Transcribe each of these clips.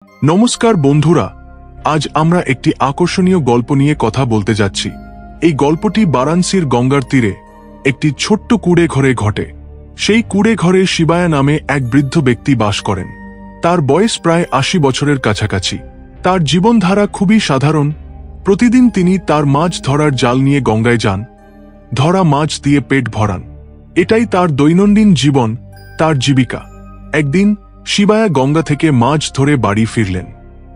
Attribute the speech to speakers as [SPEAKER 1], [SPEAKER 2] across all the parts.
[SPEAKER 1] নমস্কার বন্ধুরা, আজ আমরা একটি আকর্ষণীয় গল্প নিয়ে কথা বলতে যাচ্ছি। এই গল্পটি বারাণসীর গঙ্গার তীরে একটি ছোট্ট কুঁড়ে ঘরে ঘটে। সেই কুঁড়ে ঘরে শিবায়া নামে এক বৃদ্ধ ব্যক্তি বাস করেন। তার বয়স প্রায় ৮০ বছরের কাছাকাছি। তার জীবনধারা খুবই সাধারণ। প্রতিদিন তিনি তার মাছ ধরার জাল নিয়ে গঙ্গায় যান, ধরা মাছ দিয়ে পেট ভরান। এটাই তার দৈনন্দিন জীবন, তার জীবিকা। একদিন শিবায়া গঙ্গা থেকে মাছ ধরে বাড়ি ফিরলেন।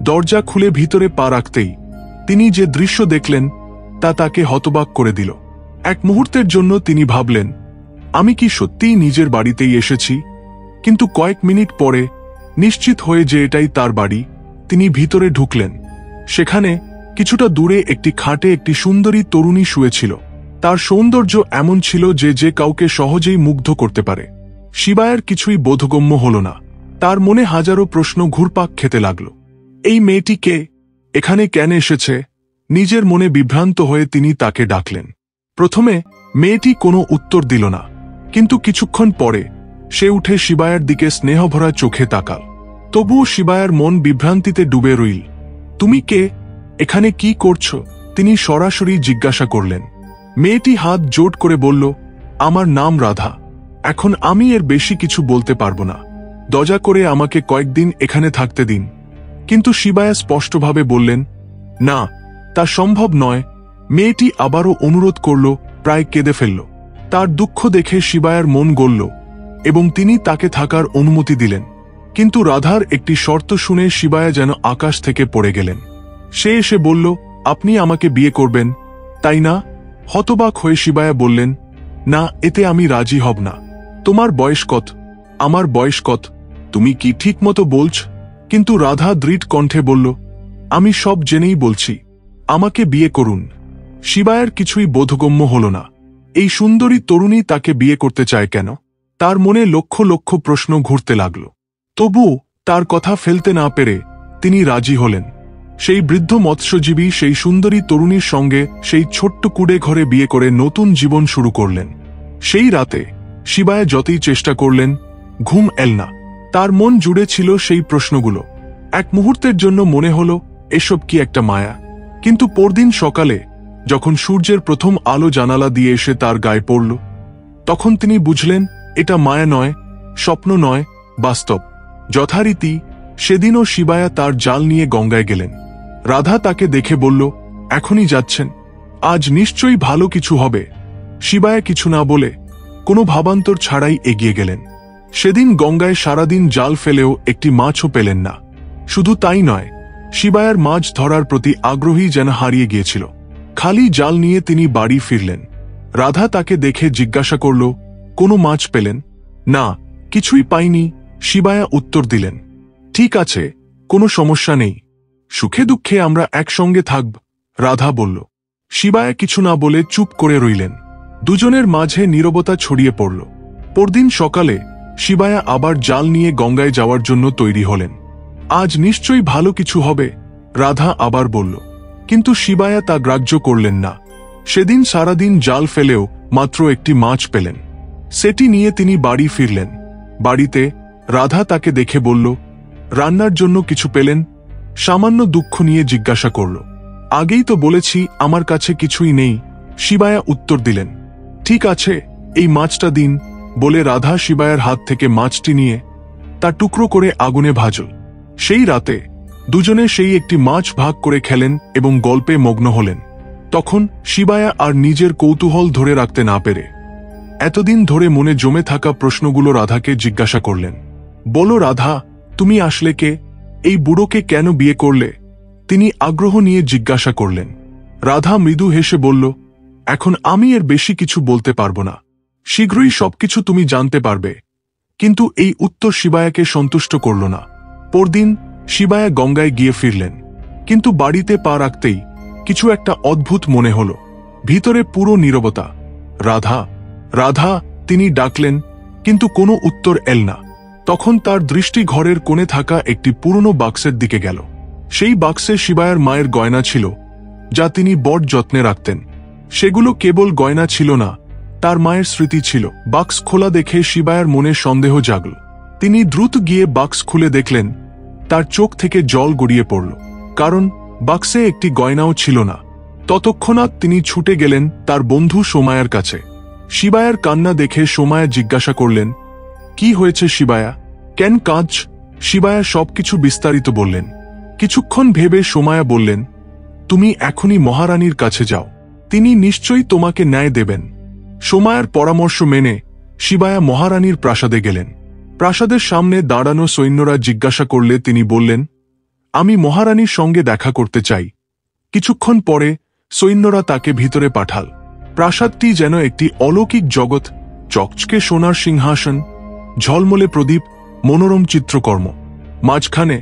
[SPEAKER 1] দরজা খুলে ভিতরে পা রাখতেই তিনি যে দৃশ্য দেখলেন তা তাকে হতবাক করে দিল। এক মুহূর্তের জন্য তিনি ভাবলেন, আমি কি সত্যিই নিজের বাড়িতেই এসেছি? কিন্তু কয়েক মিনিট পরে নিশ্চিত হয়ে যে এটাই তার বাড়ি, তিনি ভিতরে ঢুকলেন। সেখানে কিছুটা দূরে একটি খাটে একটি সুন্দরী তরুণী শুয়েছিল। তার সৌন্দর্য এমন ছিল যে যে কাউকে সহজেই মুগ্ধ করতে পারে। শিবায়ার কিছুই বোধগম্য হল না। তার মনে হাজারো প্রশ্ন ঘুরপাক খেতে লাগল। এই মেয়েটি কে? এখানে কেন এসেছে? নিজের মনে বিভ্রান্ত হয়ে তিনি তাকে ডাকলেন। প্রথমে মেয়েটি কোনো উত্তর দিল না, কিন্তু কিছুক্ষণ পরে সে উঠে শিবায়ার দিকে স্নেহভরা চোখে তাকাল। তবুও শিবায়ার মন বিভ্রান্তিতে ডুবে রইল। তুমি কে? এখানে কি করছো? তিনি সরাসরি জিজ্ঞাসা করলেন। মেয়েটি হাত জোট করে বলল, আমার নাম রাধা। এখন আমি এর বেশি কিছু বলতে পারবো না। দয়া করে আমাকে কয়েকদিন এখানে থাকতে দিন। কিন্তু শিবায়া স্পষ্টভাবে বললেন, না, তা সম্ভব নয়। মেয়েটি আবারও অনুরোধ করল, প্রায় কেঁদে ফেলল। তার দুঃখ দেখে শিবায়ার মন গলল এবং তিনি তাকে থাকার অনুমতি দিলেন। কিন্তু রাধার একটি শর্ত শুনে শিবায়া যেন আকাশ থেকে পড়ে গেলেন। সে এসে বলল, আপনি আমাকে বিয়ে করবেন, তাই না? হতবাক হয়ে শিবায়া বললেন, না, এতে আমি রাজি হব না। তোমার বয়স কত? আমার বয়স কত? তুমি কি ঠিক মতো বলছ? কিন্তু রাধা দৃঢ় কণ্ঠে বলল, আমি সব জেনেই বলছি, আমাকে বিয়ে করুন। শিবায়ার কিছুই বোধগম্য হল না। এই সুন্দরী তরুণী তাকে বিয়ে করতে চায় কেন? তার মনে লক্ষ লক্ষ প্রশ্ন ঘুরতে লাগল। তবু তার কথা ফেলতে না পেরে তিনি রাজি হলেন। সেই বৃদ্ধ মৎস্যজীবী সেই সুন্দরী তরুণীর সঙ্গে সেই ছোট্ট কুঁড়ে ঘরে বিয়ে করে নতুন জীবন শুরু করলেন। সেই রাতে শিবায়া যতই চেষ্টা করলেন, ঘুম এল না। তার মন জুড়ে ছিল সেই প্রশ্নগুলো। এক মুহূর্তের জন্য মনে হল এসব কি একটা মায়া। কিন্তু পরদিন সকালে যখন সূর্যের প্রথম আলো জানালা দিয়ে এসে তার গায়ে পড়ল, তখন তিনি বুঝলেন এটা মায়া নয়, স্বপ্ন নয়, বাস্তব। যথারীতি সেদিনও শিবায়া তার জাল নিয়ে গঙ্গায় গেলেন। রাধা তাকে দেখে বলল, এখনই যাচ্ছেন? আজ নিশ্চয়ই ভালো কিছু হবে। শিবায়া কিছু না বলে কোনো ভাবান্তর ছাড়াই এগিয়ে গেলেন। সেদিন গঙ্গায় সারাদিন জাল ফেলেও একটি মাছও পেলেন না। শুধু তাই নয়, শিবায়ার মাছ ধরার প্রতি আগ্রহী যেন হারিয়ে গিয়েছিল। খালি জাল নিয়ে তিনি বাড়ি ফিরলেন। রাধা তাকে দেখে জিজ্ঞাসা করল, কোনো মাছ পেলেন? না, কিছুই পাইনি, শিবায়া উত্তর দিলেন। ঠিক আছে, কোনো সমস্যা নেই, সুখে দুঃখে আমরা একসঙ্গে থাকব, রাধা বলল। শিবায়া কিছু না বলে চুপ করে রইলেন। দুজনের মাঝে নীরবতা ছড়িয়ে পড়ল। পরদিন সকালে শিবায়া আবার জাল নিয়ে গঙ্গায় যাওয়ার জন্য তৈরি হলেন। আজ নিশ্চয়ই ভালো কিছু হবে, রাধা আবার বলল। কিন্তু শিবায়া তা গ্রাহ্য করলেন না। সেদিন সারাদিন জাল ফেলেও মাত্র একটি মাছ পেলেন। সেটি নিয়ে তিনি বাড়ি ফিরলেন। বাড়িতে রাধা তাকে দেখে বলল, রান্নার জন্য কিছু পেলেন? সামান্য দুঃখ নিয়ে জিজ্ঞাসা করল। আগেই তো বলেছি আমার কাছে কিছুই নেই, শিবায়া উত্তর দিলেন। ঠিক আছে, এই মাছটা দিন, বলে রাধা শিবায়ার হাত থেকে মাছটি নিয়ে তা টুকরো করে আগুনে ভাজল। সেই রাতে দুজনে সেই একটি মাছ ভাগ করে খেলেন এবং গল্পে মগ্ন হলেন। তখন শিবায়া আর নিজের কৌতূহল ধরে রাখতে না পেরে এতদিন ধরে মনে জমে থাকা প্রশ্নগুলো রাধাকে জিজ্ঞাসা করলেন। বলো রাধা, তুমি আসলে কে? এই বুড়োকে কেন বিয়ে করলে? তিনি আগ্রহ নিয়ে জিজ্ঞাসা করলেন। রাধা মৃদু হেসে বলল, এখন আমি এর বেশি কিছু বলতে পারবো না। শীঘ্রই সবকিছু তুমি জানতে পারবে। কিন্তু এই উত্তর শিবায়াকে সন্তুষ্ট করল না। পরদিন শিবায়া গঙ্গায় গিয়ে ফিরলেন। কিন্তু বাড়িতে পা রাখতেই কিছু একটা অদ্ভুত মনে হল। ভিতরে পুরো নীরবতা। রাধা, রাধা, তিনি ডাকলেন, কিন্তু কোনো উত্তর এল না। তখন তার দৃষ্টি ঘরের কোণে থাকা একটি পুরনো বাক্সের দিকে গেল। সেই বাক্সে শিবায়ার মায়ের গয়না ছিল, যা তিনি বড় যত্নে রাখতেন। সেগুলো কেবল গয়না ছিল না, তার মায়ের স্মৃতি ছিল। বাক্স খোলা দেখে শিবায়ার মনে সন্দেহ জাগল। তিনি দ্রুত গিয়ে বাক্স খুলে দেখলেন তার চোখ থেকে জল গড়িয়ে পড়ল, কারণ বাক্সে একটি গয়নাও ছিল না। ততক্ষণাৎ তিনি ছুটে গেলেন তার বন্ধু সোমায়ার কাছে। শিবায়ার কান্না দেখে সোমায়া জিজ্ঞাসা করলেন, কি হয়েছে শিবায়া, কেন কাঁদছ? শিবায়া সবকিছু বিস্তারিত বললেন। কিছুক্ষণ ভেবে সোমায়া বললেন, তুমি এখনই মহারানীর কাছে যাও, তিনি নিশ্চয়ই তোমাকে ন্যায় দেবেন। সোমায়ার পরামর্শ মেনে শিবায়া মহারানীর প্রাসাদে গেলেন। প্রাসাদের সামনে দাঁড়ানো সৈন্যরা জিজ্ঞাসা করলে তিনি বললেন, আমি মহারানীর সঙ্গে দেখা করতে চাই। কিছুক্ষণ পরে সৈন্যরা তাকে ভিতরে পাঠাল। প্রাসাদটি যেন একটি অলৌকিক জগৎ, চকচকে সোনার সিংহাসন, ঝলমলে প্রদীপ, মনোরম চিত্রকর্ম। মাঝখানে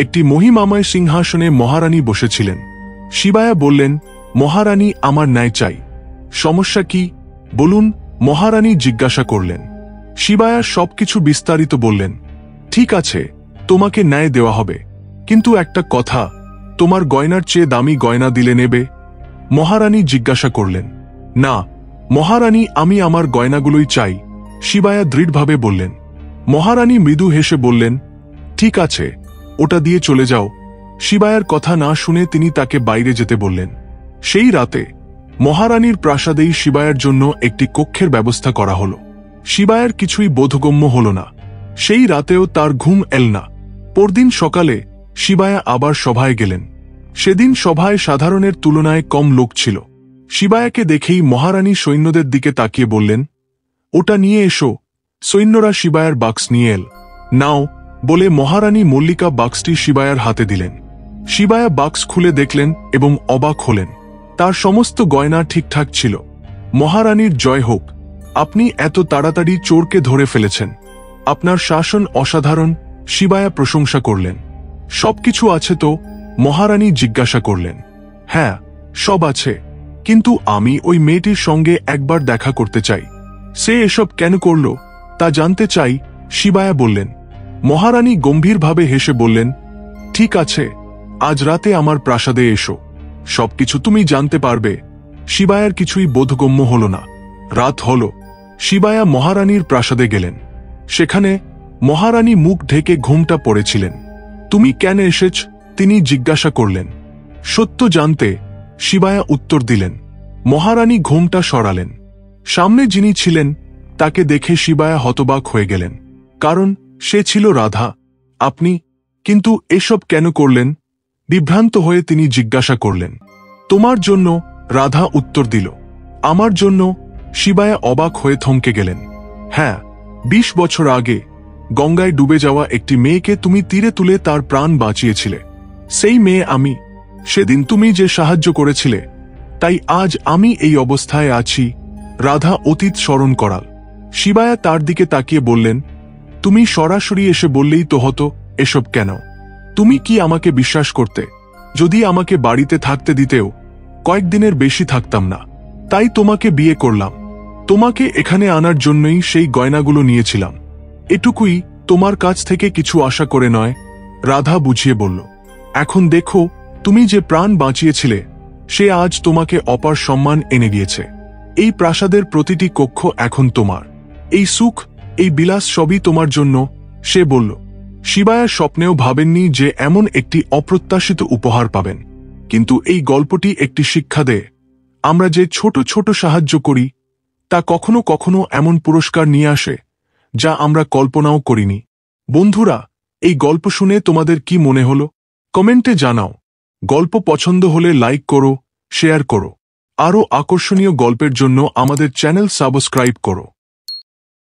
[SPEAKER 1] একটি মহিমাময় সিংহাসনে মহারানী বসেছিলেন। শিবায়া বললেন, মহারানী, আমার ন্যায় চাই। সমস্যা কি বলুন? মহারানী জিজ্ঞাসা করলেন। শিবায়া সবকিছু বিস্তারিত বললেন। ঠিক আছে, তোমাকে ন্যায় দেওয়া হবে, কিন্তু একটা কথা, তোমার গয়নার চেয়ে দামি গয়না দিলে নেবে? মহারানী জিজ্ঞাসা করলেন। না মহারানী, আমি আমার গয়নাগুলোই চাই, শিবায়া দৃঢ়ভাবে বললেন। মহারানী মৃদু হেসে বললেন, ঠিক আছে, ওটা দিয়ে চলে যাও। শিবায়ার কথা না শুনে তিনি তাকে বাইরে যেতে বললেন। সেই রাতে মহারানীর প্রাসাদেই শিবায়ার জন্য একটি কক্ষের ব্যবস্থা করা হল। শিবায়ার কিছুই বোধগম্য হল না। সেই রাতেও তার ঘুম এল না। পরদিন সকালে শিবায়া আবার সভায় গেলেন। সেদিন সভায় সাধারণের তুলনায় কম লোক ছিল। শিবায়াকে দেখেই মহারানী সৈন্যদের দিকে তাকিয়ে বললেন, ওটা নিয়ে এসো। সৈন্যরা শিবায়ার বাক্স নিয়ে এল। নাও বলে মহারানী মল্লিকা বাক্সটি শিবায়ার হাতে দিলেন। শিবায়া বাক্স খুলে দেখলেন এবং অবাক হলেন। তার সমস্ত গয়না ঠিকঠাক ছিল। মহারানীর জয় হোক, আপনি এত তাড়াতাড়ি চোরকে ধরে ফেলেছেন। আপনার শাসন অসাধারণ, শিবায়া প্রশংসা করলেন। সবকিছু আছে তো? মহারানী জিজ্ঞাসা করলেন। হ্যাঁ, সব আছে, কিন্তু আমি ওই মেয়েটির সঙ্গে একবার দেখা করতে চাই। সে এসব কেন করল তা জানতে চাই, শিবায়া বললেন। মহারানী গম্ভীরভাবে হেসে বললেন, ঠিক আছে, আজ রাতে আমার প্রাসাদে এসো, সবকিছু তুমি জানতে পারবে। শিবায়ার কিছুই বোধগম্য হল না। রাত হল। শিবায়া মহারানীর প্রাসাদে গেলেন। সেখানে মহারানী মুখ ঢেকে ঘুমটা পড়েছিলেন। তুমি কেন এসেছ? তিনি জিজ্ঞাসা করলেন। সত্য জানতে, শিবায়া উত্তর দিলেন। মহারানী ঘুমটা সরালেন। সামনে যিনি ছিলেন তাকে দেখে শিবায়া হতবাক হয়ে গেলেন, কারণ সে ছিল রাধা। আপনি কিন্তু এসব কেন করলেন? বিভ্রান্ত হয়ে তিনি জিজ্ঞাসা করলেন। তোমার জন্য, রাধা উত্তর দিল। আমার জন্য? শিবায়া অবাক হয়ে থমকে গেলেন। হ্যাঁ, 20 বছর আগে গঙ্গায় ডুবে যাওয়া একটি মেয়েকে তুমি তীরে তুলে তার প্রাণ বাঁচিয়েছিলে। সেই মেয়ে আমি। সেদিন তুমি যে সাহায্য করেছিলে, তাই আজ আমি এই অবস্থায় আছি। রাধা অতীত স্মরণ করাল। শিবায়া তার দিকে তাকিয়ে বললেন, তুমি সরাসরি এসে বললেই তো হতো, এসব কেন? তুমি কি আমাকে বিশ্বাস করতে? যদি আমাকে বাড়িতে থাকতে দিতেও কয়েকদিনের বেশি থাকতাম না। তাই তোমাকে বিয়ে করলাম। তোমাকে এখানে আনার জন্যই সেই গয়নাগুলো নিয়েছিলাম। এটুকুই, তোমার কাছ থেকে কিছু আশা করে নয়, রাধা বুঝিয়ে বলল। এখন দেখো, তুমি যে প্রাণ বাঁচিয়েছিলে সে আজ তোমাকে অপার সম্মান এনে দিয়েছে। এই প্রাসাদের প্রতিটি কক্ষ এখন তোমার। এই সুখ, এই বিলাস সবই তোমার জন্য, সে বলল। শিবায়া স্বপ্নেও ভাবেননি যে এমন একটি অপ্রত্যাশিত উপহার পাবেন। কিন্তু এই গল্পটি একটি শিক্ষা দেয়, আমরা যে ছোট ছোট সাহায্য করি তা কখনো কখনো এমন পুরস্কার নিয়ে আসে যা আমরা কল্পনাও করিনি। বন্ধুরা, এই গল্প শুনে তোমাদের কি মনে হলো কমেন্টে জানাও। গল্প পছন্দ হলে লাইক করো, শেয়ার করো। আরও আকর্ষণীয় গল্পের জন্য আমাদের চ্যানেল সাবস্ক্রাইব করো।